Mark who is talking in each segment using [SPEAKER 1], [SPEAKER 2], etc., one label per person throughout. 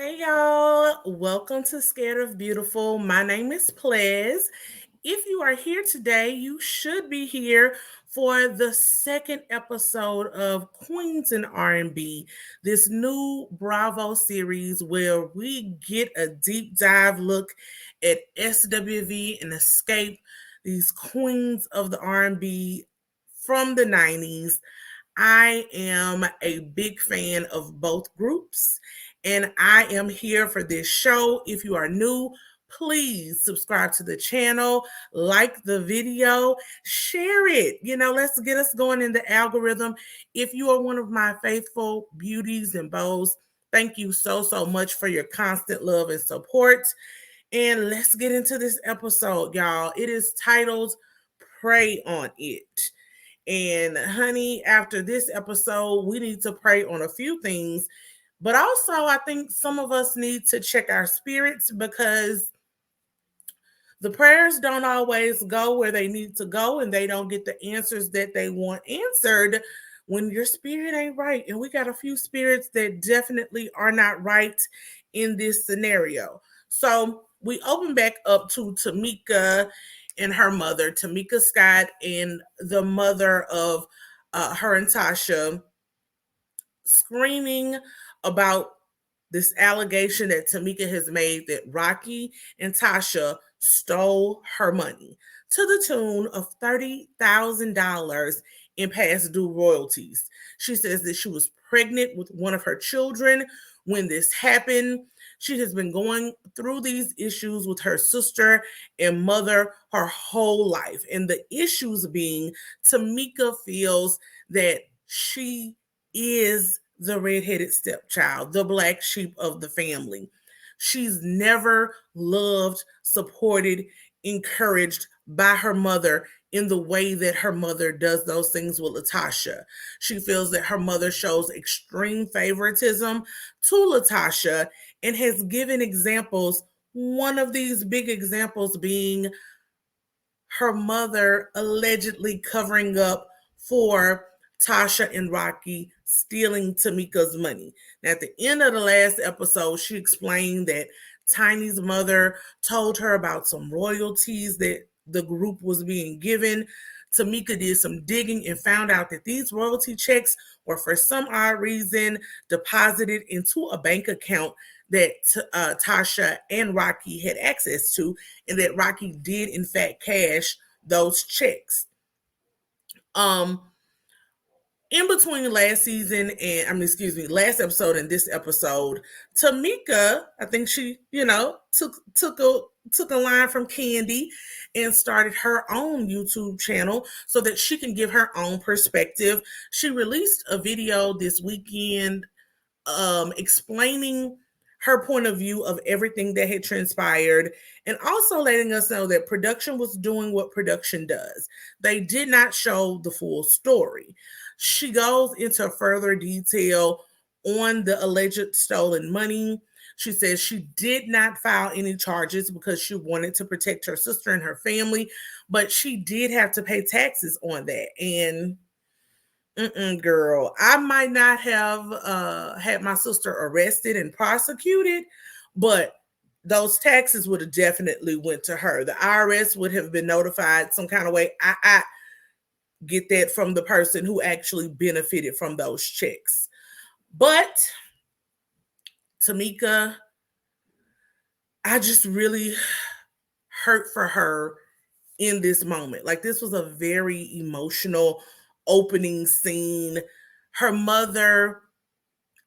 [SPEAKER 1] Hey y'all, welcome to Scared of Beautiful. My name is Plez. If you are here today, you should be here for the second episode of Queens and R&B, this new Bravo series where we get a deep dive look at SWV and Xscape, these queens of the R&B from the 90s. I am a big fan of both groups, and I am here for this show. If you are new, please subscribe to the channel, like the video, share it. Let's get us going in the algorithm. If you are one of my faithful beauties and bows, thank you so much for your constant love and support. And let's get into this episode, y'all. It is titled Pray on It. And honey, after this episode, we need to pray on a few things. But also, I think some of us need to check our spirits because the prayers don't always go where they need to go and they don't get the answers that they want answered when your spirit ain't right. And we got a few spirits that definitely are not right in this scenario. So we open back up to Tamika and her mother, Tamika Scott, and the mother of her and Tasha, screaming about this allegation that Tamika has made that Rocky and Tasha stole her money to the tune of $30,000 in past due royalties. She says that she was pregnant with one of her children when this happened. She has been going through these issues with her sister and mother her whole life. And the issues being, Tamika feels that she is the redheaded stepchild, the black sheep of the family. She's never loved, supported, encouraged by her mother in the way that her mother does those things with Latasha. She feels that her mother shows extreme favoritism to Latasha and has given examples, one of these big examples being her mother allegedly covering up for Tasha and Rocky stealing Tamika's money. Now, at the end of the last episode, she explained that Tiny's mother told her about some royalties that the group was being given. Tamika did some digging and found out that these royalty checks were for some odd reason deposited into a bank account that Tasha and Rocky had access to, and that Rocky did in fact cash those checks. In between last season and last episode and this episode, Tamika, I think she, took a line from Candy and started her own YouTube channel so that she can give her own perspective. She released a video this weekend explaining her point of view of everything that had transpired, and also letting us know that production was doing what production does. They did not show the full story. She goes into further detail on the alleged stolen money. She says she did not file any charges because she wanted to protect her sister and her family, but she did have to pay taxes on that. And girl, I might not have had my sister arrested and prosecuted, but those taxes would have definitely went to her. The IRS would have been notified some kind of way. I get that from the person who actually benefited from those checks. But Tamika, I just really hurt for her in this moment. Like, this was a very emotional opening scene. Her mother,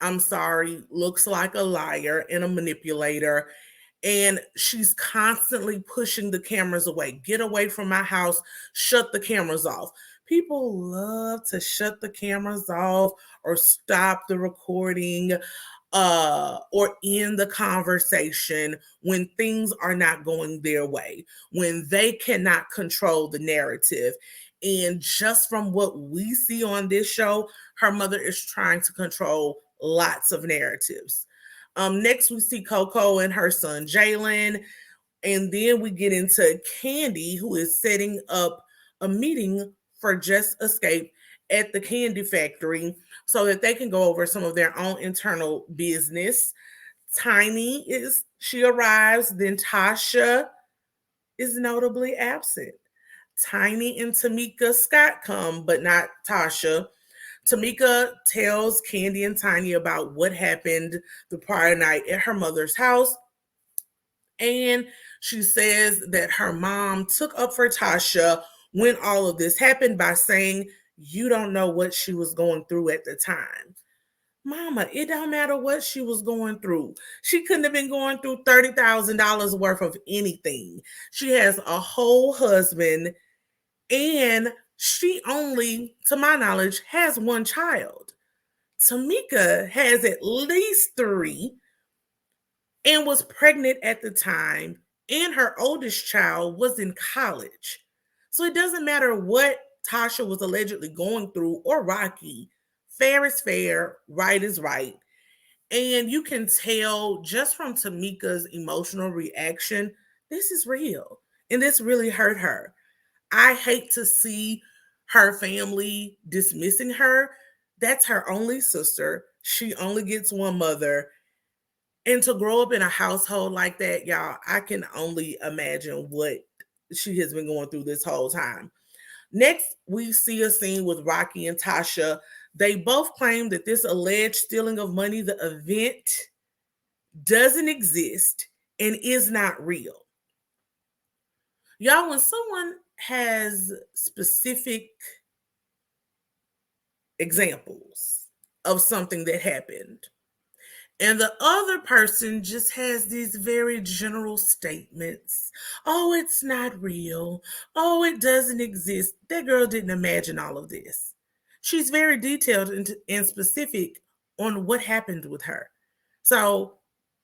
[SPEAKER 1] I'm sorry, looks like a liar and a manipulator. And she's constantly pushing the cameras away. Get away from my house. Shut the cameras off. People love to shut the cameras off or stop the recording or end the conversation when things are not going their way, when they cannot control the narrative. And just from what we see on this show, her mother is trying to control lots of narratives. Next, we see Coco and her son, Jalen. And then we get into Candy, who is setting up a meeting for Just Escape at the candy factory so that they can go over some of their own internal business. She arrives, then Tasha is notably absent. Tiny and Tamika Scott come, but not Tasha. Tamika tells Candy and Tiny about what happened the prior night at her mother's house. And she says that her mom took up for Tasha when all of this happened by saying, "You don't know what she was going through at the time." Mama, it don't matter what she was going through. She couldn't have been going through $30,000 worth of anything. She has a whole husband, and she only, to my knowledge, has one child. Tamika has at least three and was pregnant at the time, and her oldest child was in college. So it doesn't matter what Tasha was allegedly going through or Rocky. Fair is fair, right is right. And you can tell just from Tamika's emotional reaction, this is real. And this really hurt her. I hate to see her family dismissing her. That's her only sister. She only gets one mother. And to grow up in a household like that, y'all, I can only imagine what she has been going through this whole time. Next, we see a scene with Rocky and Tasha. They both claim that this alleged stealing of money, the event, doesn't exist and is not real. Y'all, when someone has specific examples of something that happened, and the other person just has these very general statements. Oh, it's not real. Oh, it doesn't exist. That girl didn't imagine all of this. She's very detailed and specific on what happened with her. So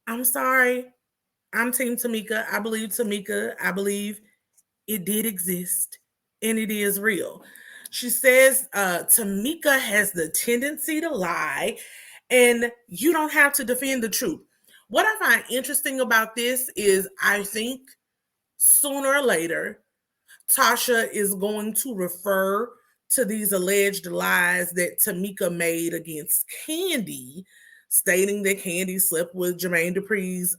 [SPEAKER 1] I'm sorry. I'm Team Tamika. I believe Tamika. I believe it did exist and it is real. She says Tamika has the tendency to lie and you don't have to defend the truth. What I find interesting about this is I think sooner or later, Tasha is going to refer to these alleged lies that Tamika made against Candy, stating that Candy slept with Jermaine Dupri's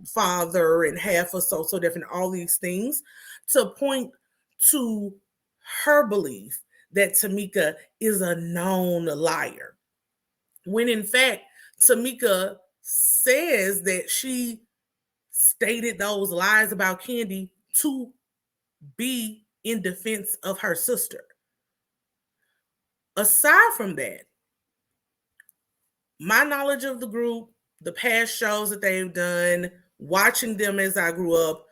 [SPEAKER 1] father and half of So Different, all these things, to point to her belief that Tamika is a known liar. When in fact, Tamika says that she stated those lies about Candy to be in defense of her sister. Aside from that, my knowledge of the group, the past shows that they've done, watching them as I grew up,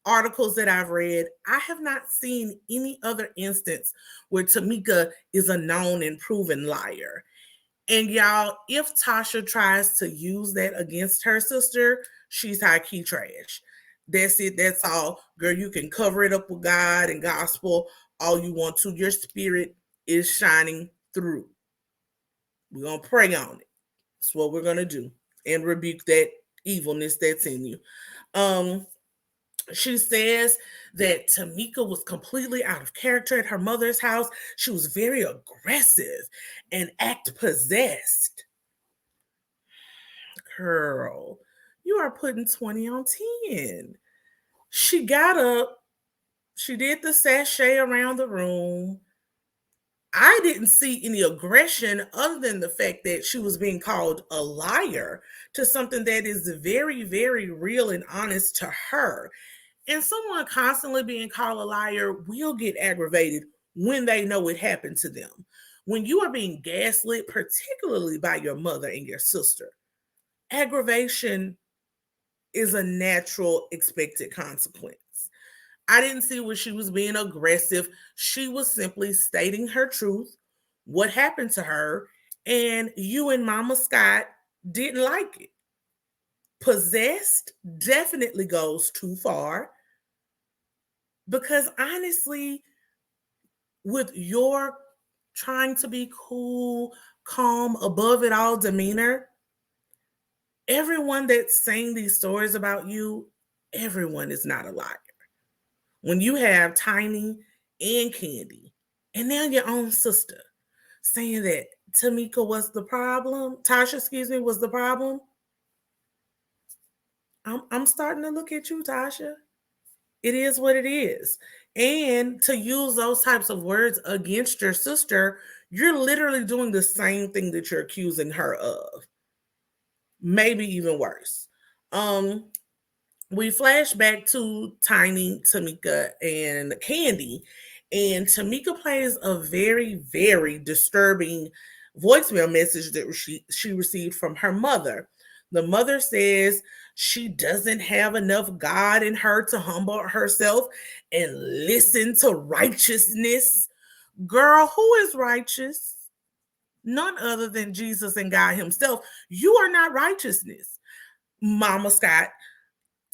[SPEAKER 1] articles that I've read, I have not seen any other instance where Tamika is a known and proven liar. And y'all, if Tasha tries to use that against her sister, she's high key trash. That's it. That's all. Girl, you can cover it up with God and gospel all you want to. Your spirit is shining through. We're going to pray on it. That's what we're going to do. And rebuke that evilness that's in you. She says that Tamika was completely out of character at her mother's house. She was very aggressive and act possessed. Girl, you are putting 20 on 10. She got up. She did the sashay around the room. I didn't see any aggression other than the fact that she was being called a liar to something that is very, very real and honest to her. And someone constantly being called a liar will get aggravated when they know it happened to them. When you are being gaslit, particularly by your mother and your sister, aggravation is a natural expected consequence. I didn't see where she was being aggressive. She was simply stating her truth, what happened to her, and you and Mama Scott didn't like it. Possessed definitely goes too far because honestly, with your trying to be cool, calm, above it all demeanor, everyone that's saying these stories about you, everyone is not a liar. When you have Tiny and Candy, and now your own sister saying that Tamika was the problem, Tasha, excuse me, was the problem, I'm starting to look at you, Tasha. It is what it is. And to use those types of words against your sister, you're literally doing the same thing that you're accusing her of. Maybe even worse. Um, we flash back to Tiny, Tamika, and Candy, and Tamika plays a very, very disturbing voicemail message that she received from her mother. The mother says she doesn't have enough God in her to humble herself and listen to righteousness. Girl, who is righteous? None other than Jesus and God Himself. You are not righteousness, Mama Scott.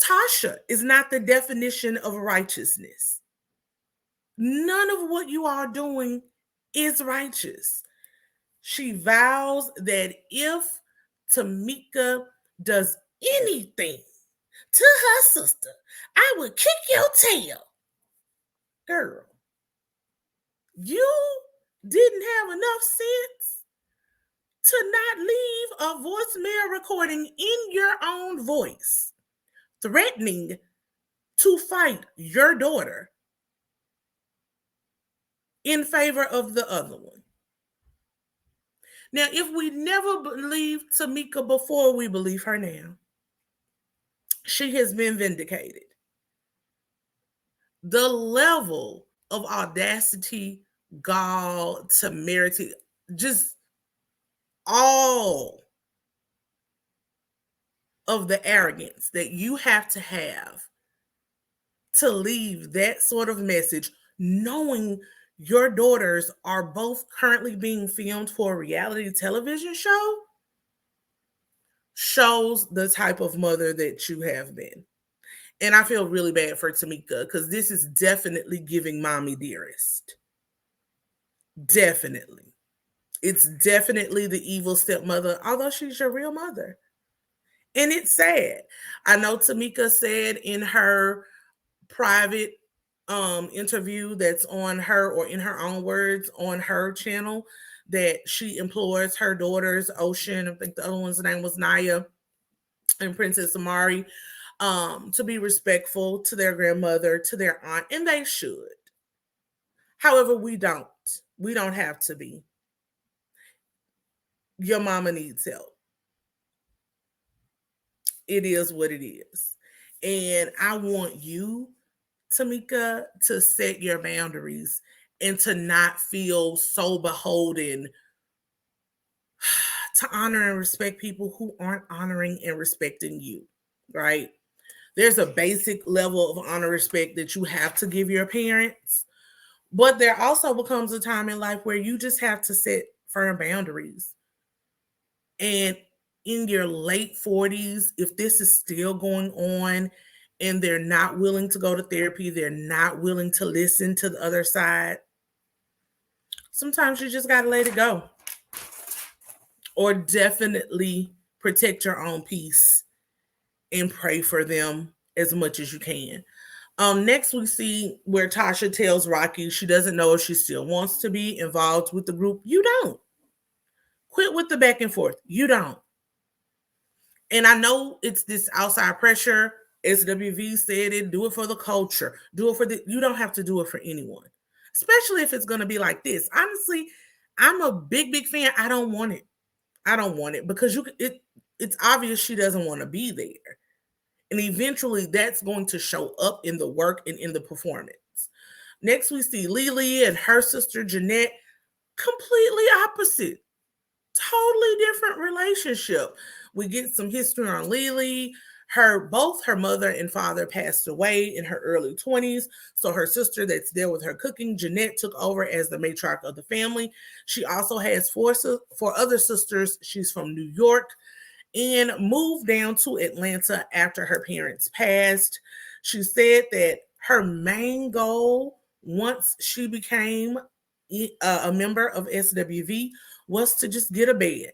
[SPEAKER 1] Tasha is not the definition of righteousness. None of what you are doing is righteous. She vows that if Tamika does anything to her sister, I will kick your tail. Girl, you didn't have enough sense to not leave a voicemail recording in your own voice, threatening to fight your daughter in favor of the other one. Now, if we never believed Tamika before, we believe her now. She has been vindicated. The level of audacity, gall, temerity, just all of the arrogance that you have to leave that sort of message, knowing your daughters are both currently being filmed for a reality television show, shows the type of mother that you have been. And I feel really bad for Tamika because this is definitely giving mommy dearest. Definitely. It's definitely the evil stepmother, although she's your real mother. And it's sad. I know Tamika said in her private interview that's on her, or in her own words on her channel, that she implores her daughters, Ocean, I think the other one's name was Naya, and Princess Amari, to be respectful to their grandmother, to their aunt, and they should. However, we don't. We don't have to be. Your mama needs help. It is what it is. And I want you, Tamika, to set your boundaries and to not feel so beholden to honor and respect people who aren't honoring and respecting you, right? There's a basic level of honor, respect that you have to give your parents, but there also becomes a time in life where you just have to set firm boundaries. And in your late 40s, if this is still going on and they're not willing to go to therapy, they're not willing to listen to the other side, sometimes you just got to let it go. Or definitely protect your own peace and pray for them as much as you can. Next, we see where Tasha tells Rocky she doesn't know if she still wants to be involved with the group. You don't. Quit with the back and forth. You don't. And I know it's this outside pressure. SWV said it. Do it for the culture. Do it for the. You don't have to do it for anyone, especially if it's going to be like this. Honestly, I'm a big fan. I don't want it. I don't want it because it's obvious she doesn't want to be there. And eventually that's going to show up in the work and in the performance. Next, we see Lily and her sister Jeanette, completely opposite, totally different relationship. We get some history on Lily. Both her mother and father passed away in her early 20s. So her sister that's there with her cooking, Jeanette, took over as the matriarch of the family. She also has four other sisters. She's from New York and moved down to Atlanta after her parents passed. She said that her main goal once she became a member of SWV was to just get a bed.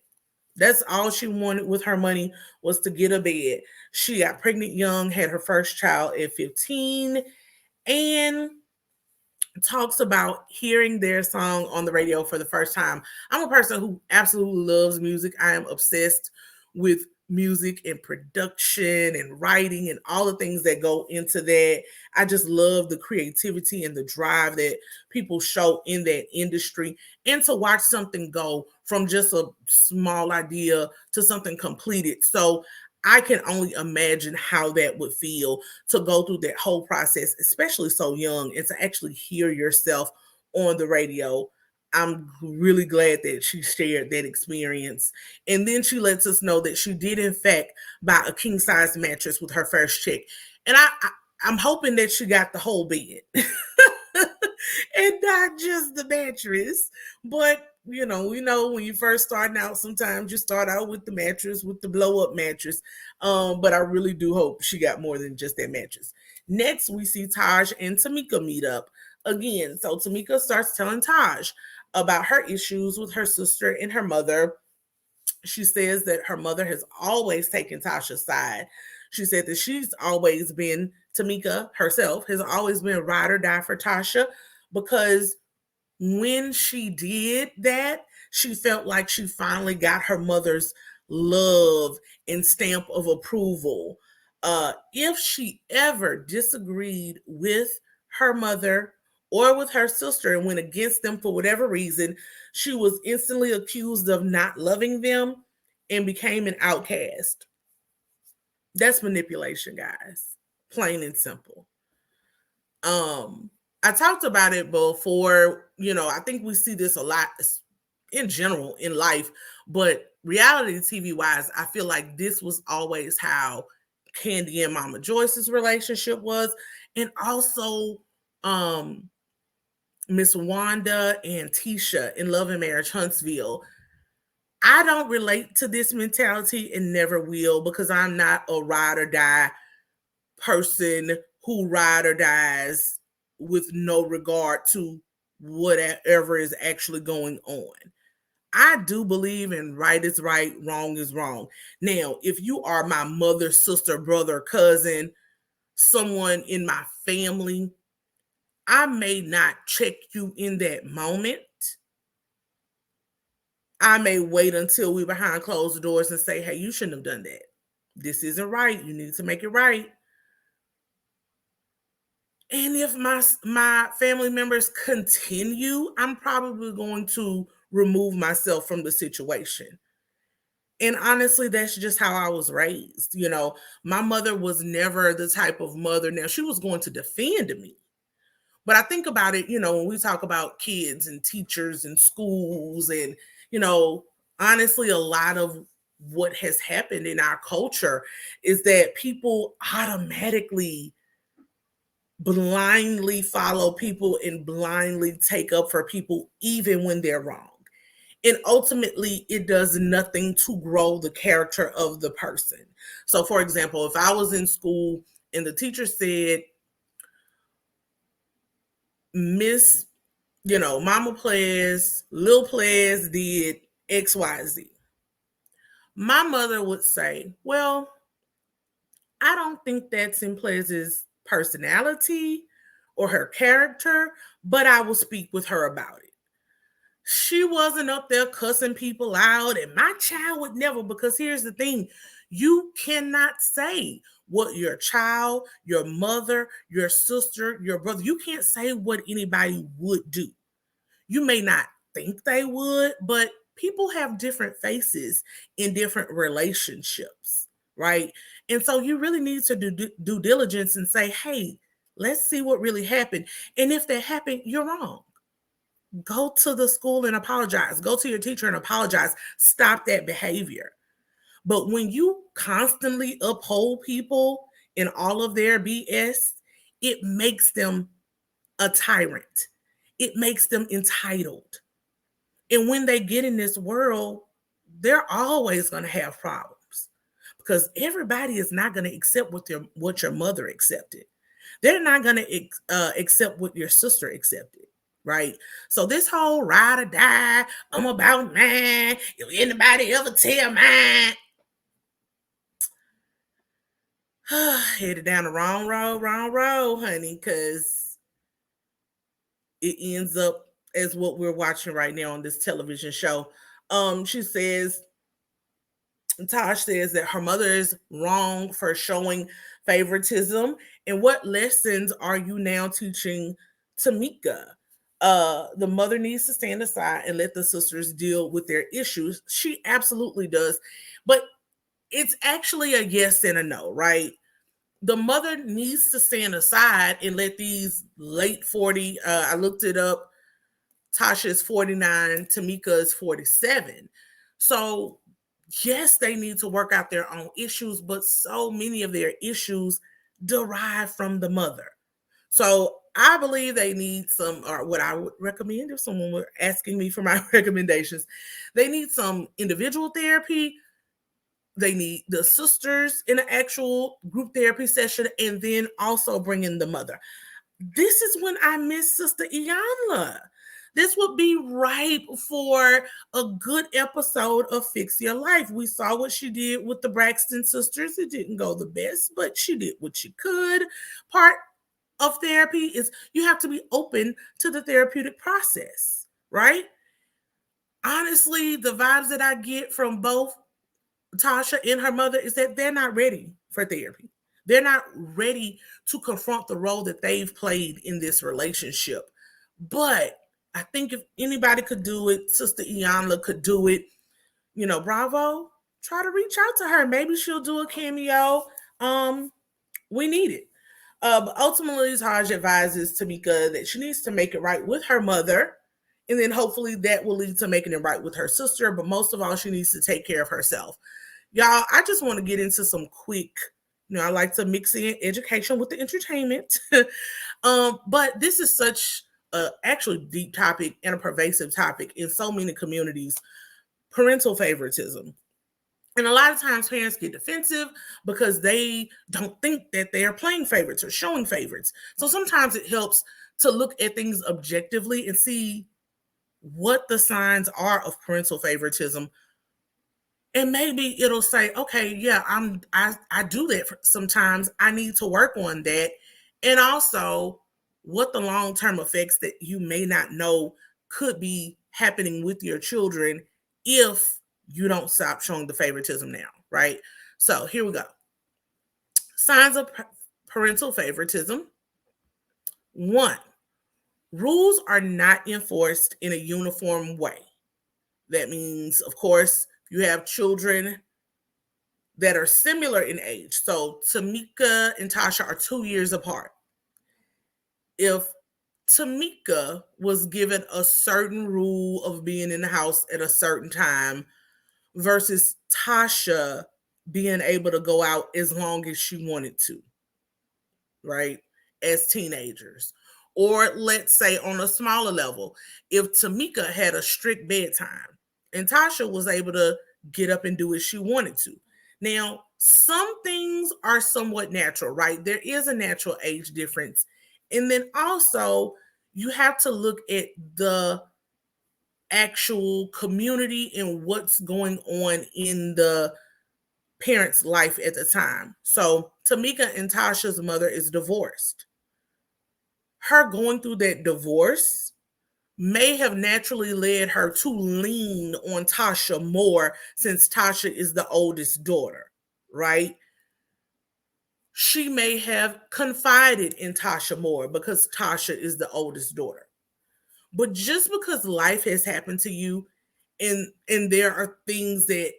[SPEAKER 1] That's all she wanted with her money, was to get a bed. She got pregnant young, had her first child at 15, and talks about hearing their song on the radio for the first time. I'm a person who absolutely loves music. I am obsessed with music and production and writing and all the things that go into that. I just love the creativity and the drive that people show in that industry, and to watch something go from just a small idea to something completed. So I can only imagine how that would feel to go through that whole process, especially so young, and to actually hear yourself on the radio. I'm really glad that she shared that experience. And then she lets us know that she did, in fact, buy a king size mattress with her first check. And I'm hoping that she got the whole bed and not just the mattress. But we know when you first starting out, sometimes you start out with the mattress, with the blow up mattress. But I really do hope she got more than just that mattress. Next, we see Taj and Tamika meet up again. So Tamika starts telling Taj about her issues with her sister and her mother. She says that her mother has always taken Tasha's side. She said that she's always been, Tamika herself has always been ride or die for Tasha, because when she did that, she felt like she finally got her mother's love and stamp of approval. If she ever disagreed with her mother or with her sister and went against them for whatever reason, she was instantly accused of not loving them and became an outcast. That's manipulation, guys. Plain and simple. I talked about it before. I think we see this a lot in general in life, but reality TV wise, I feel like this was always how Candy and Mama Joyce's relationship was, and also Miss Wanda and Tisha in Love and Marriage Huntsville. I don't relate to this mentality and never will, because I'm not a ride or die person who ride or dies with no regard to whatever is actually going on. I do believe in right is right, wrong is wrong. Now, if you are my mother, sister, brother, cousin, someone in my family, I may not check you in that moment. I may wait until we're behind closed doors and say, hey, you shouldn't have done that. This isn't right. You need to make it right. And if my family members continue, I'm probably going to remove myself from the situation. And honestly, that's just how I was raised. My mother was never the type of mother. Now, she was going to defend me. But I think about it, when we talk about kids and teachers and schools, and, honestly, a lot of what has happened in our culture is that people automatically blindly follow people and blindly take up for people, even when they're wrong. And ultimately, it does nothing to grow the character of the person. So, for example, if I was in school and the teacher said, Miss, Mama Plez, Lil Plez did XYZ, my mother would say, well, I don't think that's in Plez's personality or her character, but I will speak with her about it. She wasn't up there cussing people out, and my child would never, because here's the thing, you cannot say what your child, your mother, your sister, your brother, you can't say what anybody would do. You may not think they would, but people have different faces in different relationships, right? And so you really need to do due diligence and say, hey, let's see what really happened. And if that happened, you're wrong. Go to the school and apologize. Go to your teacher and apologize. Stop that behavior. But when you constantly uphold people in all of their BS, it makes them a tyrant. It makes them entitled. And when they get in this world, they're always going to have problems, because everybody is not going to accept what your mother accepted. They're not going to accept what your sister accepted, right? So this whole ride or die, I'm about mine. If anybody ever tell mine, headed down the wrong road, honey, because it ends up as what we're watching right now on this television show. She says Tosh says that her mother is wrong for showing favoritism. And what lessons are you now teaching Tamika? The mother needs to stand aside and let the sisters deal with their issues. She absolutely does. But it's actually a yes and a no, right? The mother needs to stand aside and let these late 40, I looked it up, Tasha is 49, Tamika is 47. So, yes, they need to work out their own issues, but so many of their issues derive from the mother. So, I believe they need some, or what I would recommend if someone were asking me for my recommendations, they need some individual therapy. They need the sisters in an actual group therapy session, and then also bring in the mother. This is when I miss Sister Iyanla. This would be ripe for a good episode of Fix Your Life. We saw what she did with the Braxton sisters. It didn't go the best, but she did what she could. Part of therapy is you have to be open to the therapeutic process, right? Honestly, the vibes that I get from both Tasha and her mother is that they're not ready for therapy. They're not ready to confront the role that they've played in this relationship. But I think if anybody could do it, Sister Iyanla could do it. You know, bravo. Try to reach out to her. Maybe she'll do a cameo. We need it. But ultimately, Taj advises Tamika that she needs to make it right with her mother. And then hopefully that will lead to making it right with her sister. But most of all, she needs to take care of herself. Y'all, I just want to get into some quick, I like to mix in education with the entertainment. But this is such a actually deep topic and a pervasive topic in so many communities. Parental favoritism. And a lot of times parents get defensive because they don't think that they are playing favorites or showing favorites. So sometimes it helps to look at things objectively and see what the signs are of parental favoritism. And maybe it'll say, okay, yeah, I do that sometimes. I need to work on that. And also what the long-term effects that you may not know could be happening with your children if you don't stop showing the favoritism now, right? So here we go. Signs of parental favoritism. 1, rules are not enforced in a uniform way. That means, of course, you have children that are similar in age. So Tamika and Tasha are 2 years apart. If Tamika was given a certain rule of being in the house at a certain time versus Tasha being able to go out as long as she wanted to, right? As teenagers. Or let's say on a smaller level, if Tamika had a strict bedtime and Tasha was able to get up and do what she wanted to. Now, some things are somewhat natural, right? There is a natural age difference. And then also, you have to look at the actual community and what's going on in the parent's life at the time. So, Tamika and Tasha's mother is divorced. Her going through that divorce may have naturally led her to lean on Tasha more since Tasha is the oldest daughter, right? She may have confided in Tasha more because Tasha is the oldest daughter. But just because life has happened to you and there are things that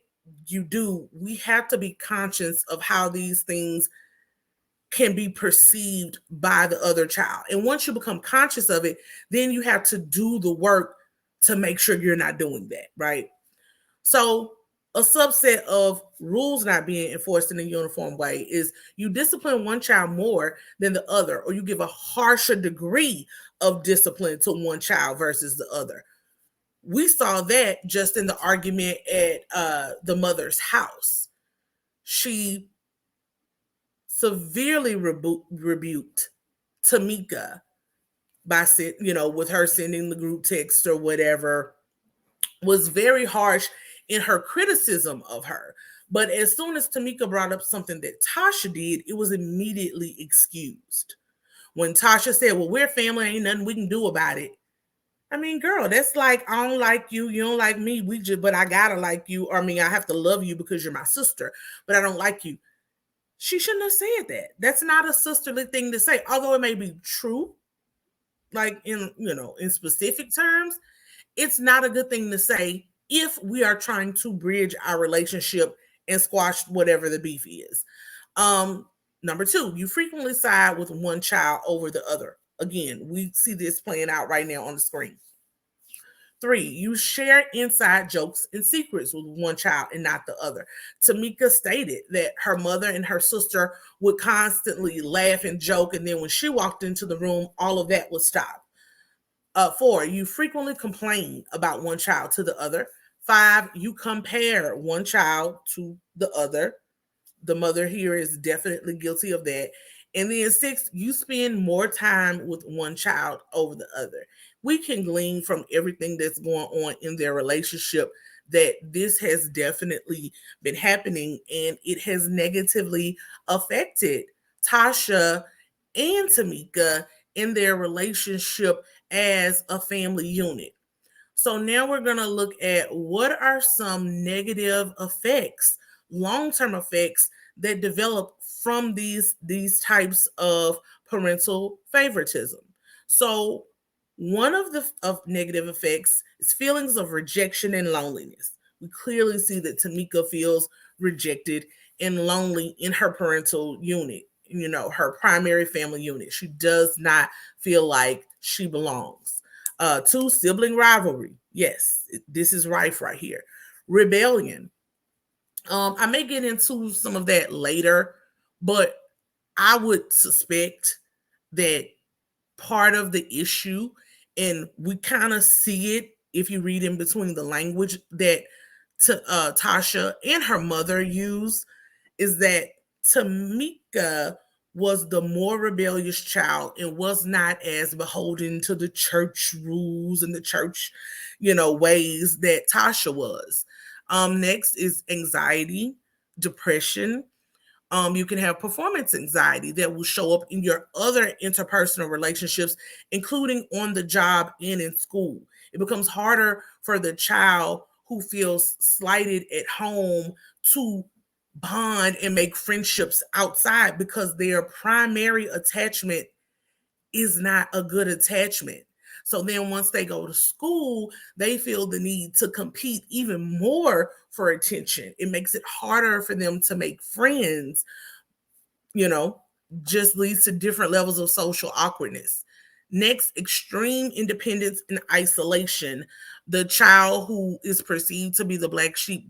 [SPEAKER 1] you do, we have to be conscious of how these things can be perceived by the other child. And once you become conscious of it, then you have to do the work to make sure you're not doing that, right? So a subset of rules not being enforced in a uniform way is you discipline one child more than the other, or you give a harsher degree of discipline to one child versus the other. We saw that just in the argument at the mother's house. She severely rebuked Tamika by with her sending the group text or whatever, was very harsh in her criticism of her. But as soon as Tamika brought up something that Tasha did, it was immediately excused. When Tasha said, well, we're family, ain't nothing we can do about it. I mean, girl, that's like, I don't like you, you don't like me, but I gotta like you. Or I mean, I have to love you because you're my sister, but I don't like you. She shouldn't have said that. That's not a sisterly thing to say, although it may be true, like in specific terms. It's not a good thing to say if we are trying to bridge our relationship and squash whatever the beef is. Um, Number two, you frequently side with one child over the other. Again, we see this playing out right now on the screen. Three, you share inside jokes and secrets with one child and not the other. Tamika stated that her mother and her sister would constantly laugh and joke, and then when she walked into the room, all of that would stop. Four, you frequently complain about one child to the other. Five, you compare one child to the other. The mother here is definitely guilty of that. And then six, you spend more time with one child over the other. We can glean from everything that's going on in their relationship that this has definitely been happening, and it has negatively affected Tasha and Tamika in their relationship as a family unit. So now we're going to look at what are some negative effects, long-term effects that develop from these types of parental favoritism. So one of the negative effects is feelings of rejection and loneliness. We clearly see that Tamika feels rejected and lonely in her parental unit, her primary family unit. She does not feel like she belongs. Two, sibling rivalry. Yes, this is rife right here. Rebellion. I may get into some of that later, but I would suspect that part of the issue, and we kind of see it if you read in between the language that Tasha and her mother use, is that Tamika was the more rebellious child and was not as beholden to the church rules and the church, ways that Tasha was. Next is anxiety, depression. You can have performance anxiety that will show up in your other interpersonal relationships, including on the job and in school. It becomes harder for the child who feels slighted at home to bond and make friendships outside because their primary attachment is not a good attachment. So then once they go to school, they feel the need to compete even more for attention. It makes it harder for them to make friends, just leads to different levels of social awkwardness. Next, extreme independence and isolation. The child who is perceived to be the black sheep,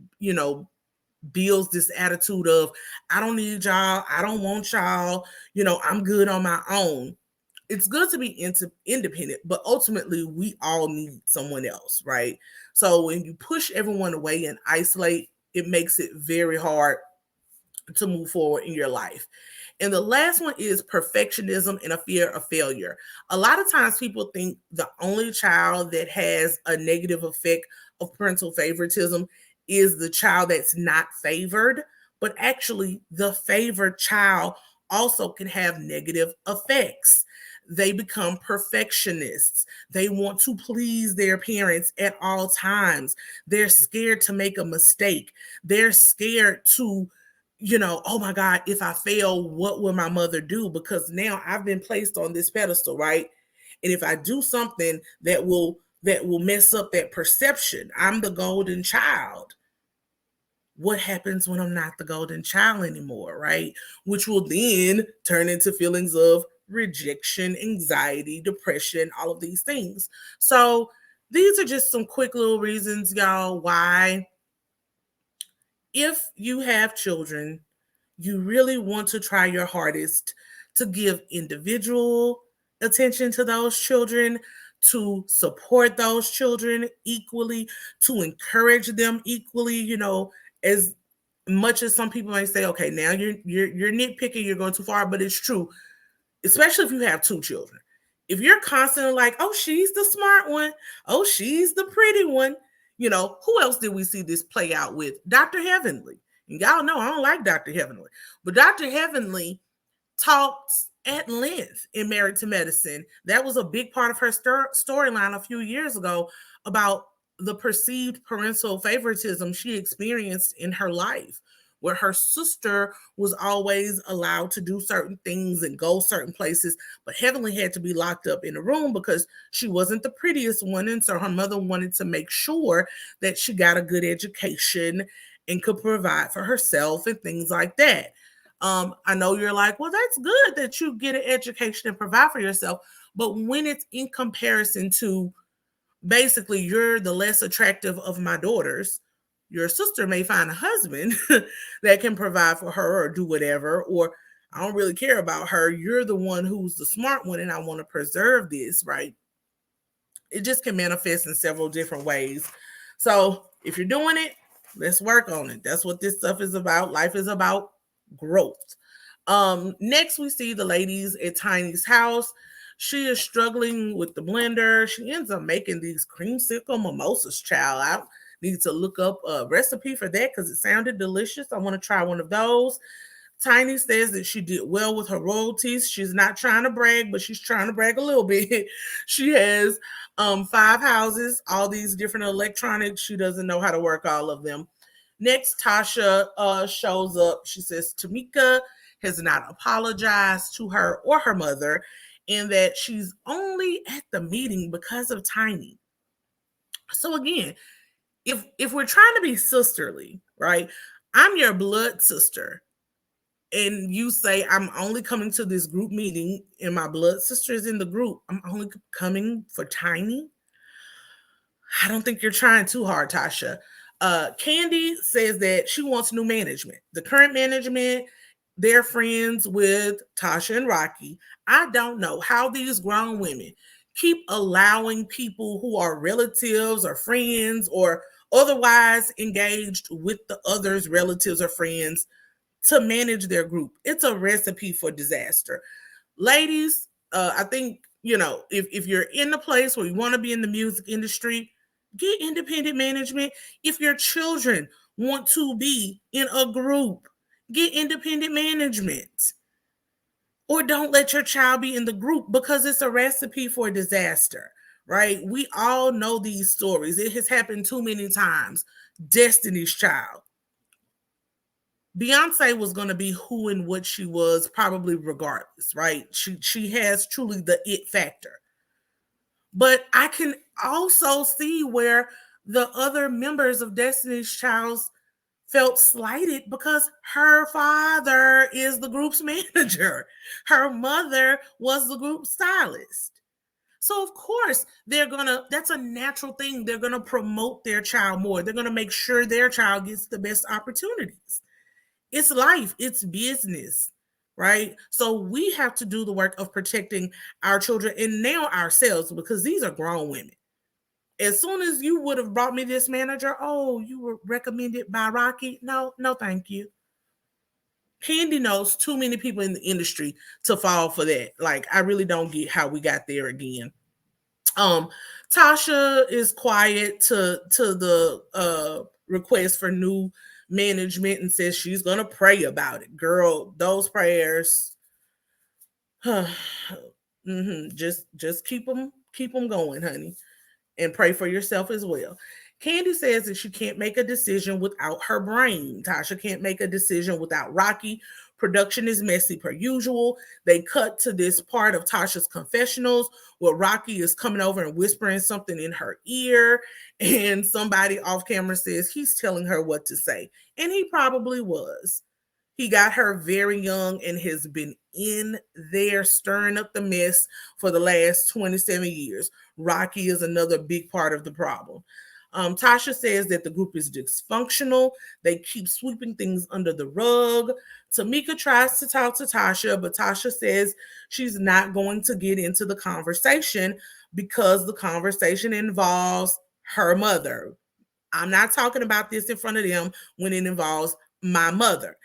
[SPEAKER 1] builds this attitude of, I don't need y'all, I don't want y'all, I'm good on my own. It's good to be independent, but ultimately we all need someone else, right? So when you push everyone away and isolate, it makes it very hard to move forward in your life. And the last one is perfectionism and a fear of failure. A lot of times people think the only child that has a negative effect of parental favoritism is the child that's not favored, but actually the favored child also can have negative effects. They become perfectionists. They want to please their parents at all times. They're scared to make a mistake. They're scared to, oh my God, if I fail, what will my mother do? Because now I've been placed on this pedestal, right? And if I do something that will mess up that perception, I'm the golden child. What happens when I'm not the golden child anymore, right? Which will then turn into feelings of rejection, anxiety, depression, all of these things. So these are just some quick little reasons, y'all, why if you have children, you really want to try your hardest to give individual attention to those children, to support those children equally, to encourage them equally, as much as some people may say, okay, now you're nitpicking, you're going too far, but it's true, especially if you have two children. If you're constantly like, oh, she's the smart one, oh, she's the pretty one, who else did we see this play out with? Dr. Heavenly. And y'all know I don't like Dr. Heavenly, but Dr. Heavenly talks at length in Married to Medicine. That was a big part of her storyline a few years ago about the perceived parental favoritism she experienced in her life, where her sister was always allowed to do certain things and go certain places, but Heavenly had to be locked up in a room because she wasn't the prettiest one. And so her mother wanted to make sure that she got a good education and could provide for herself and things like that. I know you're like, well, that's good that you get an education and provide for yourself. But when it's in comparison to basically you're the less attractive of my daughters, your sister may find a husband that can provide for her or do whatever, or I don't really care about her. You're the one who's the smart one and I want to preserve this, right? It just can manifest in several different ways. So if you're doing it, let's work on it. That's what this stuff is about. Life is about growth. Next, we see the ladies at Tiny's house. She is struggling with the blender. She ends up making these creamsicle mimosas, child. I need to look up a recipe for that because it sounded delicious. I want to try one of those. Tiny says that she did well with her royalties. She's not trying to brag, but she's trying to brag a little bit. She has 5 houses, all these different electronics. She doesn't know how to work all of them. Next, Tasha shows up. She says Tamika has not apologized to her or her mother, and that she's only at the meeting because of Tiny. So again, if we're trying to be sisterly, right? I'm your blood sister, and you say I'm only coming to this group meeting and my blood sister is in the group. I'm only coming for Tiny. I don't think you're trying too hard, Tasha. Candy says that she wants new management. The current management, they're friends with Tasha and Rocky. I don't know how these grown women keep allowing people who are relatives or friends or otherwise engaged with the others' relatives or friends to manage their group. It's a recipe for disaster. Ladies, I think, if you're in the place where you want to be in the music industry, get independent management. If your children want to be in a group, get independent management. Or don't let your child be in the group because it's a recipe for disaster, right? We all know these stories. It has happened too many times. Destiny's Child. Beyonce was going to be who and what she was probably regardless, right? She has truly the it factor. But I can also see where the other members of Destiny's Child felt slighted because her father is the group's manager. Her mother was the group stylist. So of course, that's a natural thing. They're going to promote their child more. They're going to make sure their child gets the best opportunities. It's life, it's business, right? So we have to do the work of protecting our children and now ourselves, because these are grown women. As soon as you would have brought me this manager, oh, you were recommended by Rocky. No, thank you. Candy knows too many people in the industry to fall for that. Like, I really don't get how we got there again. Tasha is quiet to the request for new management and says she's gonna pray about it. Girl, those prayers, just keep them going, honey, and pray for yourself as well. Candy says that she can't make a decision without her brain. Tasha can't make a decision without Rocky. Production is messy per usual. They cut to this part of Tasha's confessionals where Rocky is coming over and whispering something in her ear, and somebody off camera says he's telling her what to say. And he probably was. He got her very young and has been in there stirring up the mess for the last 27 years. Rocky is another big part of the problem. Tasha says that the group is dysfunctional. They keep sweeping things under the rug. Tamika tries to talk to Tasha, but Tasha says she's not going to get into the conversation because the conversation involves her mother. I'm not talking about this in front of them when it involves my mother.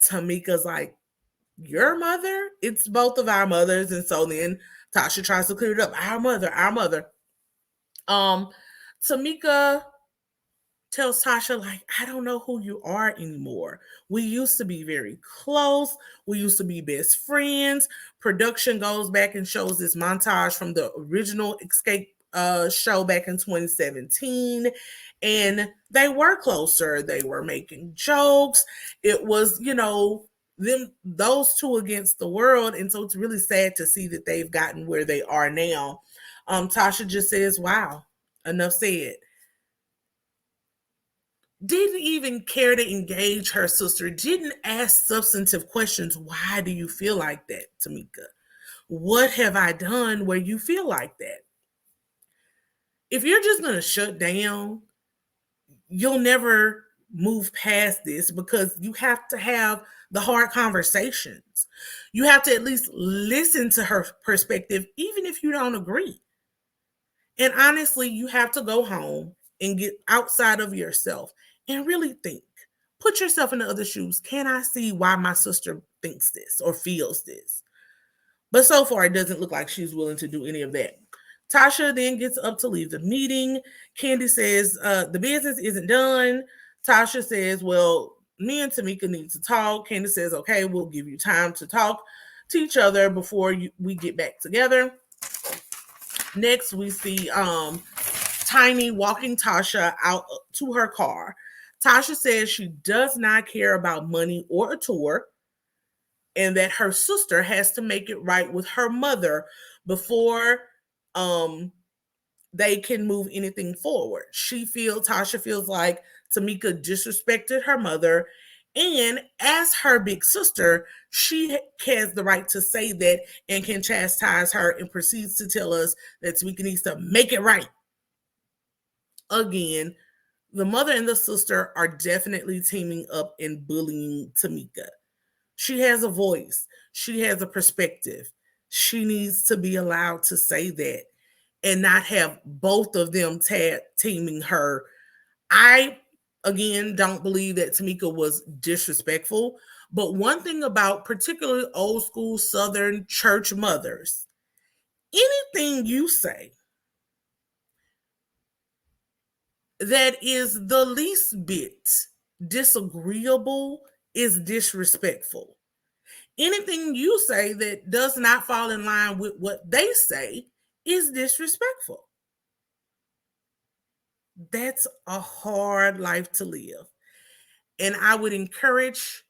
[SPEAKER 1] Tamika's like, your mother? It's both of our mothers. And so then Tasha tries to clear it up. Our mother. Tamika tells Tasha, like, I don't know who you are anymore. We used to be very close. We used to be best friends. Production goes back and shows this montage from the original Xscape show back in 2017. And they were closer. They were making jokes. It was, those two against the world. And so it's really sad to see that they've gotten where they are now. Tasha just says, wow, enough said. Didn't even care to engage her sister, didn't ask substantive questions. Why do you feel like that, Tamika? What have I done where you feel like that? If you're just going to shut down, you'll never move past this, because you have to have the hard conversations. You have to at least listen to her perspective, even if you don't agree. And honestly, you have to go home and get outside of yourself and really think. Put yourself in the other shoes. Can I see why my sister thinks this or feels this? But so far, it doesn't look like she's willing to do any of that. Tasha then gets up to leave the meeting. Candy says, the business isn't done. Tasha says, well, me and Tamika need to talk. Candy says, okay, we'll give you time to talk to each other before we get back together. Next, we see Tiny walking Tasha out to her car. Tasha says she does not care about money or a tour, and that her sister has to make it right with her mother before they can move anything forward. Tasha feels like Tamika disrespected her mother, and as her big sister, she has the right to say that and can chastise her, and proceeds to tell us that Tamika needs to make it right. Again, the mother and the sister are definitely teaming up and bullying Tamika. She has a voice. She has a perspective. She needs to be allowed to say that and not have both of them teaming her. I, again, don't believe that Tamika was disrespectful. But one thing about particularly old school Southern church mothers, anything you say that is the least bit disagreeable is disrespectful. Anything you say that does not fall in line with what they say is disrespectful. That's a hard life to live. And I would encourage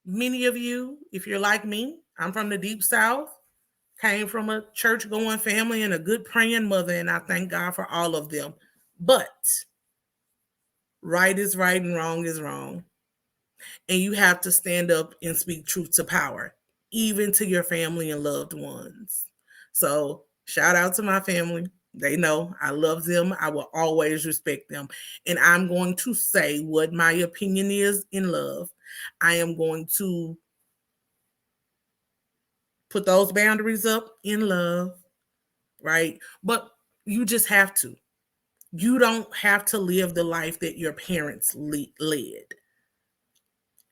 [SPEAKER 1] many of you, if you're like me, I'm from the Deep South, came from a church-going family and a good praying mother, and I thank God for all of them. But right is right and wrong is wrong. And you have to stand up and speak truth to power, even to your family and loved ones. So shout out to my family. They know I love them. I will always respect them. And I'm going to say what my opinion is in love. I am going to put those boundaries up in love, right? But you just have to. You don't have to live the life that your parents led.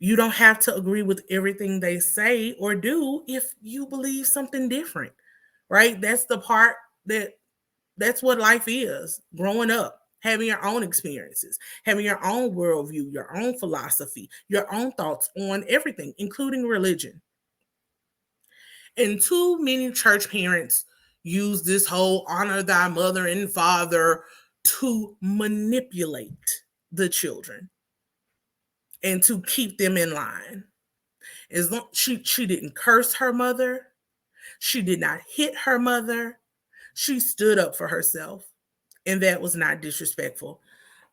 [SPEAKER 1] You don't have to agree with everything they say or do if you believe something different, right? That's the part that's what life is. Growing up, having your own experiences, having your own worldview, your own philosophy, your own thoughts on everything, including religion. And too many church parents use this whole honor thy mother and father to manipulate the children and to keep them in line. As long she didn't curse her mother, she did not hit her mother. She stood up for herself, and that was not disrespectful.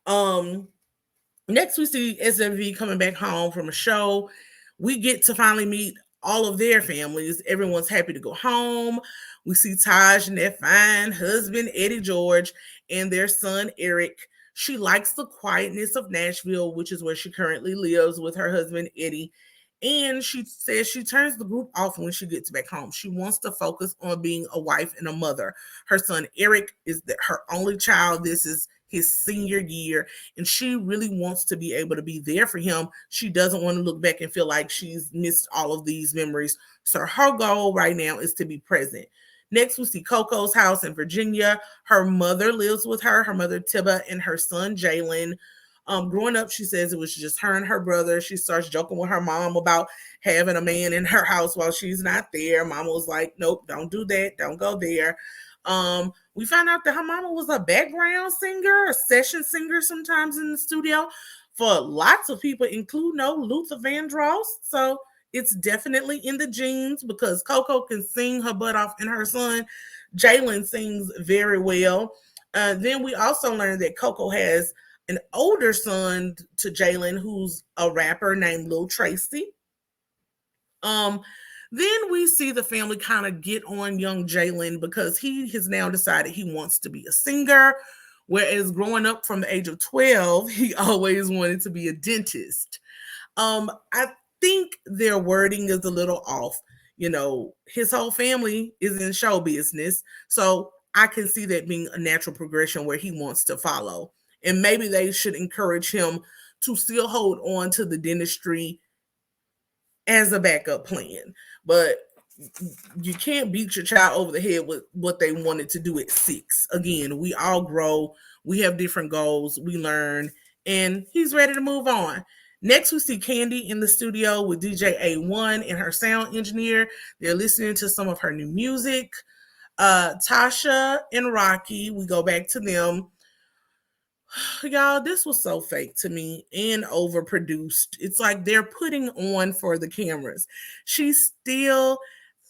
[SPEAKER 1] Next we see SWV coming back home from a show. We get to finally meet all of their families. Everyone's happy to go home. We see Taj and their fine husband, Eddie George, and their son, Eric. She likes the quietness of Nashville, which is where she currently lives with her husband, Eddie. And she says she turns the group off when she gets back home. She wants to focus on being a wife and a mother. Her son, Eric, is her only child. This is his senior year, and she really wants to be able to be there for him. She doesn't want to look back and feel like she's missed all of these memories. So her goal right now is to be present. Next, we see Coco's house in Virginia. Her mother lives with her, her mother Tiba, and her son Jalen. Growing up, she says it was just her and her brother. She starts joking with her mom about having a man in her house while she's not there. Mama was like, "Nope, don't do that. Don't go there." We found out that her mama was a background singer, a session singer sometimes in the studio for lots of people, including Luther Vandross. So it's definitely in the genes because Coco can sing her butt off, and her son Jalen sings very well. Then we also learned that Coco has an older son to Jalen who's a rapper named Lil Tracy. Um, then we see the family kind of get on young Jalen because he has now decided he wants to be a singer. Whereas growing up from the age of 12, he always wanted to be a dentist. I think their wording is a little off. His whole family is in show business. So I can see that being a natural progression where he wants to follow. And maybe they should encourage him to still hold on to the dentistry as a backup plan. But you can't beat your child over the head with what they wanted to do at 6. Again, we all grow, we have different goals, we learn, and he's ready to move on. Next, we see Candy in the studio with DJ A1 and her sound engineer. They're listening to some of her new music. Tasha and Rocky, we go back to them. Y'all, this was so fake to me and overproduced. It's like they're putting on for the cameras. She still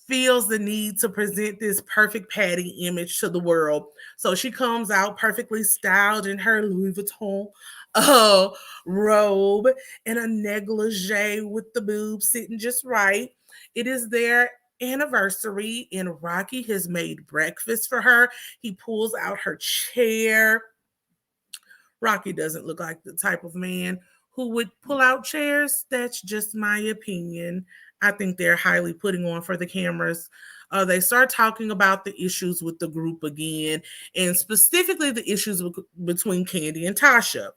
[SPEAKER 1] feels the need to present this perfect Patty image to the world. So she comes out perfectly styled in her Louis Vuitton uh, robe and a negligee with the boobs sitting just right. It is their anniversary, and Rocky has made breakfast for her. He pulls out her chair. Rocky doesn't look like the type of man who would pull out chairs. That's just my opinion. I think they're highly putting on for the cameras. They start talking about the issues with the group again, and specifically the issues between Candy and Tasha.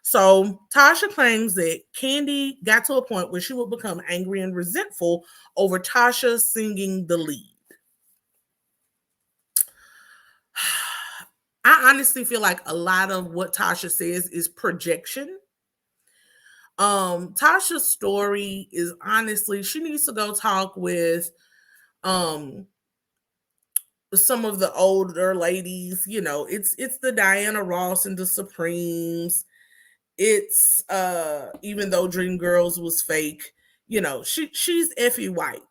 [SPEAKER 1] So Tasha claims that Candy got to a point where she would become angry and resentful over Tasha singing the lead. I honestly feel like a lot of what Tasha says is projection. Tasha's story is honestly, she needs to go talk with um some of the older ladies. It's the Diana Ross and the Supremes. It's even though Dream Girls was fake, she's Effie White.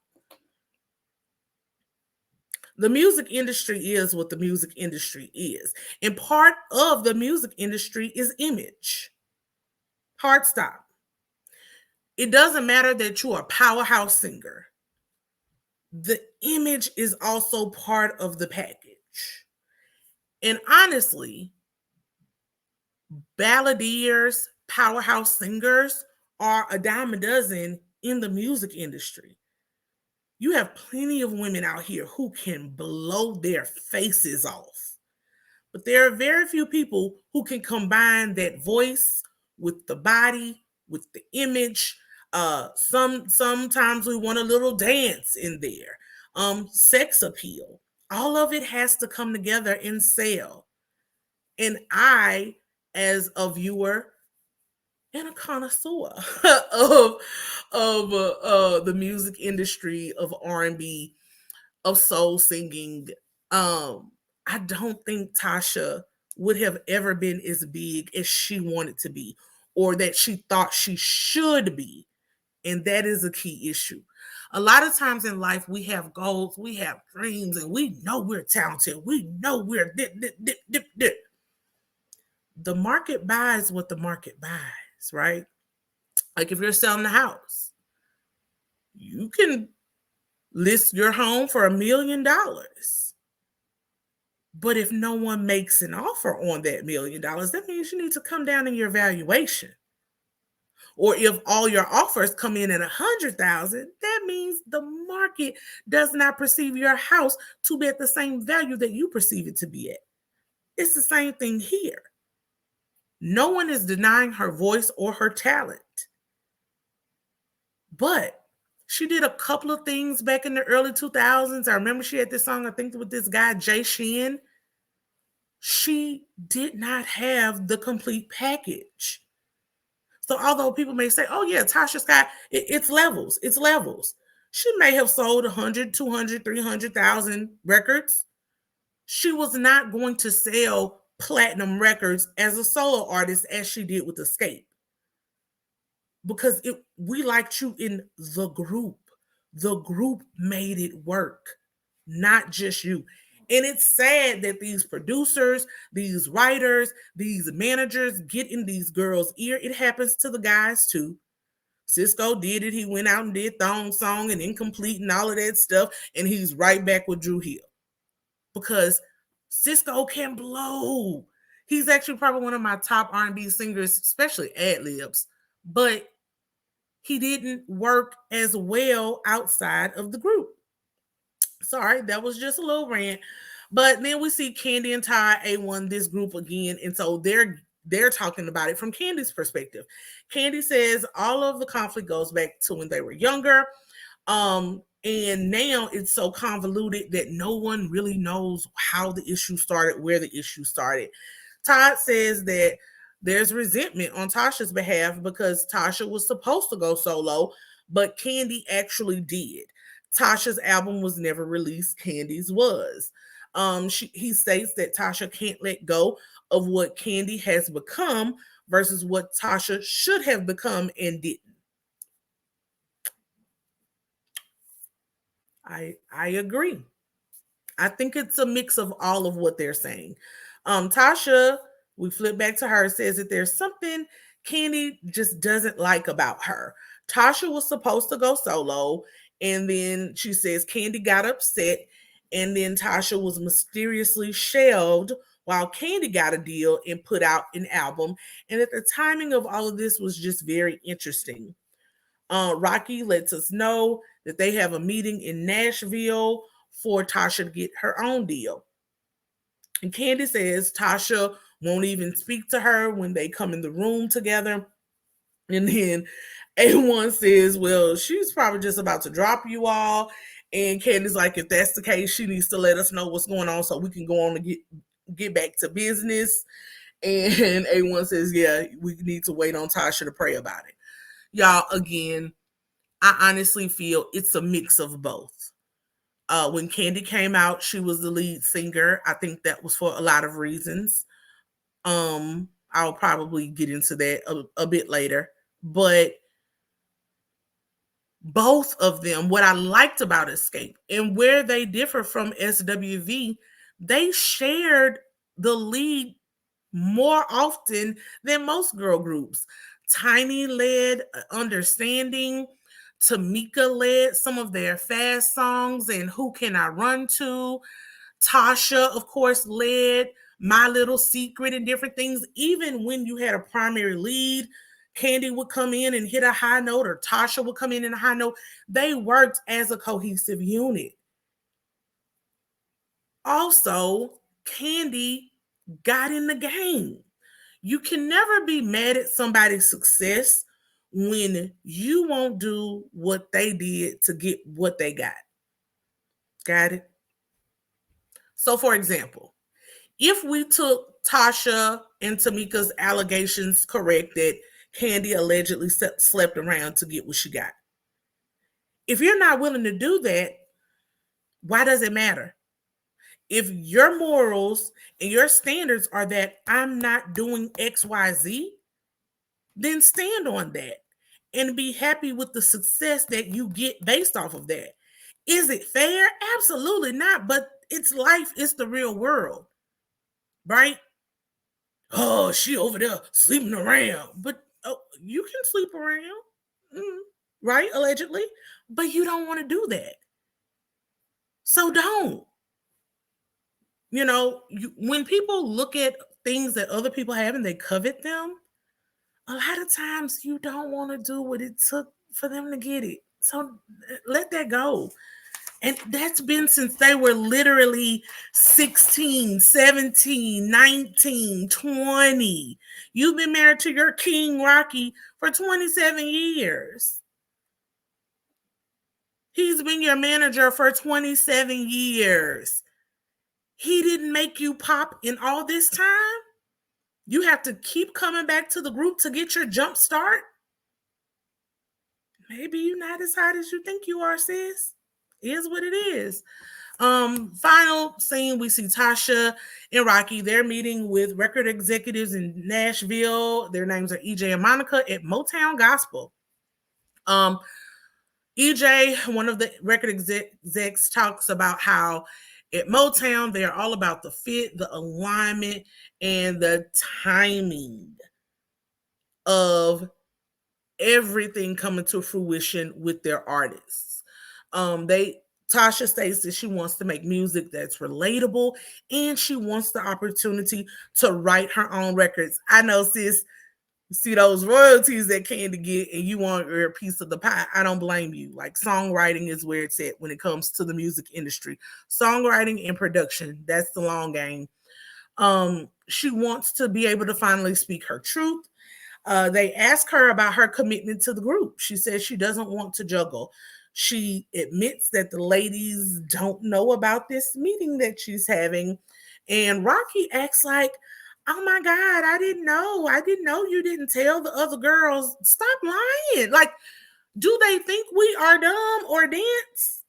[SPEAKER 1] The music industry is what the music industry is. And part of the music industry is image. Hard stop. It doesn't matter that you're a powerhouse singer. The image is also part of the package. And honestly, balladeers, powerhouse singers are a dime a dozen in the music industry. You have plenty of women out here who can blow their faces off. But there are very few people who can combine that voice with the body, with the image. Sometimes we want a little dance in there. Sex appeal. All of it has to come together and sell. And I, as a viewer and a connoisseur of the music industry of R&B, of soul singing, I don't think Tasha would have ever been as big as she wanted to be or that she thought she should be. And that is a key issue. A lot of times in life, we have goals, we have dreams, and we know we're talented. We know we're dip. The market buys what the market buys, right? Like if you're selling a house, you can list your home for $1 million. But if no one makes an offer on that $1 million, that means you need to come down in your valuation. Or if all your offers come in at 100,000, that means the market does not perceive your house to be at the same value that you perceive it to be at. It's the same thing here. No one is denying her voice or her talent, but She did a couple of things back in the early 2000s. I remember she had this song, I think, with this guy, Jay Shin. She did not have the complete package. So although people may say, oh yeah, Tasha Scott, it's levels, it's levels. She may have sold 100, 200, 300,000 records. She was not going to sell platinum records as a solo artist as she did with Xscape. Because we liked you in the group. The group made it work, not just you. And it's sad that these producers, these writers, these managers get in these girls' ear. It happens to the guys too. Cisco did it. He went out and did Thong Song and Incomplete and all of that stuff. And he's right back with Dru Hill. Because Cisco can blow. He's actually probably one of my top R&B singers, especially ad-libs. But he didn't work as well outside of the group. Sorry, that was just a little rant. But then we see Kandi and Ty A1 this group again, and so they're talking about it from Kandi's perspective. Kandi says all of the conflict goes back to when they were younger. And now it's so convoluted that no one really knows how the issue started, where the issue started. Todd says that there's resentment on Tasha's behalf because Tasha was supposed to go solo, but Kandi actually did. Tasha's album was never released. Kandi's was. He states that Tasha can't let go of what Kandi has become versus what Tasha should have become and didn't. I agree. I think it's a mix of all of what they're saying. Tasha, we flip back to her, says that there's something Kandi just doesn't like about her. Tasha was supposed to go solo, and then she says Kandi got upset, and then Tasha was mysteriously shelved while Kandi got a deal and put out an album. And that the timing of all of this was just very interesting. Rocky lets us know that they have a meeting in Nashville for Tasha to get her own deal. And Kandi says Tasha won't even speak to her when they come in the room together. And then A1 says, well, she's probably just about to drop you all. And Kandi's like, if that's the case, she needs to let us know what's going on so we can go on and get back to business. And A1 says, yeah, we need to wait on Tasha to pray about it. Y'all, again, I honestly feel it's a mix of both. When Kandi came out, she was the lead singer. I think that was for a lot of reasons. I'll probably get into that a bit later. But both of them, what I liked about Xscape and where they differ from SWV, they shared the lead more often than most girl groups. Tiny led Understanding. Tamika led some of their fast songs and Who Can I Run To. Tasha, of course, led My Little Secret and different things. Even when you had a primary lead, Kandi would come in and hit a high note, or Tasha would come in a high note. They worked as a cohesive unit. Also, Kandi got in the game. You can never be mad at somebody's success when you won't do what they did to get what they got. Got it? So, for example, if we took Tasha and Tamika's allegations correct that Kandi allegedly slept around to get what she got, if you're not willing to do that, why does it matter? If your morals and your standards are that I'm not doing XYZ, then stand on that and be happy with the success that you get based off of that. Is it fair? Absolutely not, but it's life, it's the real world, right? Oh, she over there sleeping around, but you can sleep around, right? Allegedly, but you don't want to do that. So don't. When people look at things that other people have and they covet them, a lot of times you don't want to do what it took for them to get it. So let that go. And that's been since they were literally 16, 17, 19, 20. You've been married to your king, Rocky, for 27 years. He's been your manager for 27 years. He didn't make you pop in all this time? You have to keep coming back to the group to get your jump start? Maybe you're not as hot as you think you are, sis. Is what it is. Final scene, we see Tasha and Rocky. They're meeting with record executives in Nashville. Their names are EJ and Monica at Motown Gospel. EJ, one of the record execs, talks about how at Motown, they're all about the fit, the alignment, and the timing of everything coming to fruition with their artists. Tasha states that she wants to make music that's relatable and she wants the opportunity to write her own records. I know, sis, see those royalties that Candy get and you want your piece of the pie. I don't blame you. Like, songwriting is where it's at when it comes to the music industry. Songwriting and production, that's the long game. She wants to be able to finally speak her truth. They ask her about her commitment to the group. She says she doesn't want to juggle. She admits that the ladies don't know about this meeting that she's having. And Rocky acts like, oh my God, I didn't know. I didn't know you didn't tell the other girls. Stop lying. Like, do they think we are dumb or dense?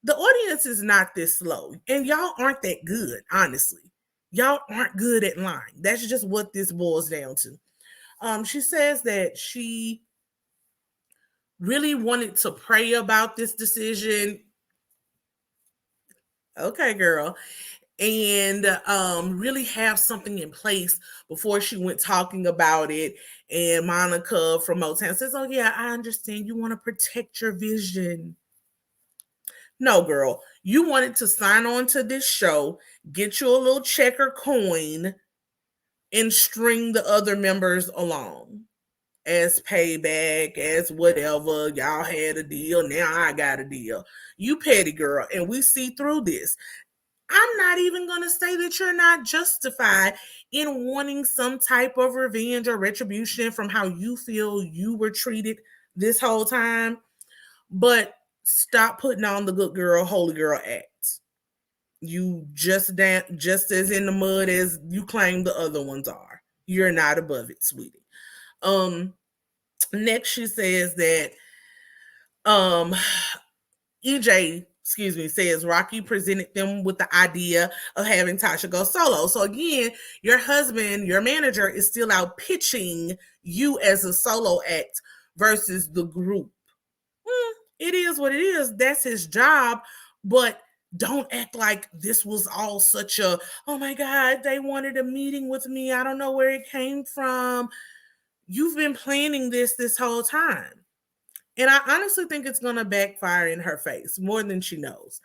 [SPEAKER 1] The audience is not this slow. And y'all aren't that good, honestly. Y'all aren't good at lying. That's just what this boils down to. She says that she really wanted to pray about this decision. Okay, girl. And really have something in place before she went talking about it. And Monica from Motown says, oh yeah, I understand you want to protect your vision. No, girl, you wanted to sign on to this show, get you a little checker coin, and string the other members along as payback, as whatever. Y'all had a deal, now I got a deal. You petty, girl, and we see through this. I'm not even going to say that you're not justified in wanting some type of revenge or retribution from how you feel you were treated this whole time, but stop putting on the good girl, holy girl act. You just as in the mud as you claim the other ones are. You're not above it, sweetie. Next, she says that EJ, says Rocky presented them with the idea of having Tasha go solo. So again, your husband, your manager, is still out pitching you as a solo act versus the group. It is what it is. That's his job. But don't act like this was all such a, oh my God, they wanted a meeting with me. I don't know where it came from. You've been planning this whole time. And I honestly think it's going to backfire in her face more than she knows.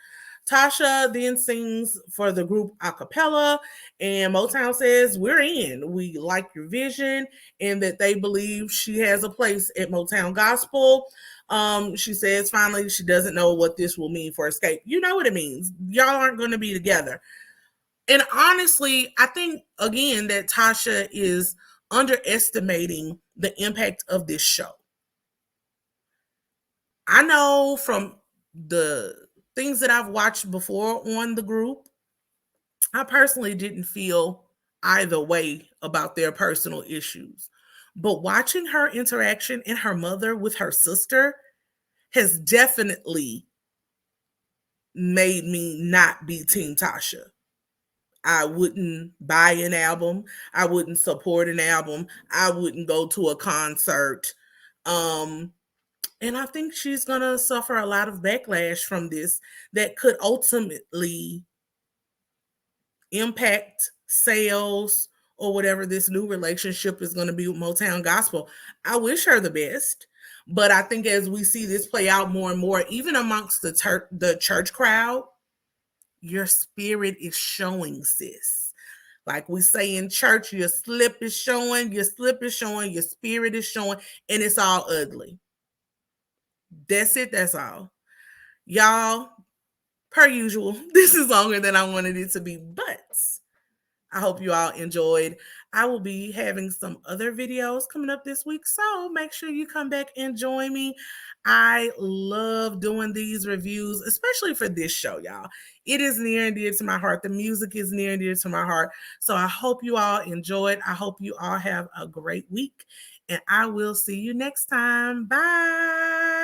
[SPEAKER 1] Tasha then sings for the group a cappella, and Motown says, we're in. We like your vision, and that they believe she has a place at Motown Gospel. She says finally she doesn't know what this will mean for Xscape. You know what it means. Y'all aren't going to be together. And honestly, I think, again, that Tasha is underestimating the impact of this show. I know from the things that I've watched before on the group, I personally didn't feel either way about their personal issues. But watching her interaction and her mother with her sister has definitely made me not be Team Tasha. I wouldn't buy an album. I wouldn't support an album. I wouldn't go to a concert. And I think she's going to suffer a lot of backlash from this that could ultimately impact sales or whatever this new relationship is going to be with Motown Gospel. I wish her the best. But I think as we see this play out more and more, even amongst the church crowd, your spirit is showing, sis. Like we say in church, your slip is showing, your spirit is showing, and it's all ugly. That's it. That's all. Y'all, per usual, this is longer than I wanted it to be, but I hope you all enjoyed. I will be having some other videos coming up this week, so make sure you come back and join me. I love doing these reviews, especially for this show, y'all. It is near and dear to my heart. The music is near and dear to my heart. So I hope you all enjoy it. I hope you all have a great week, and I will see you next time. Bye.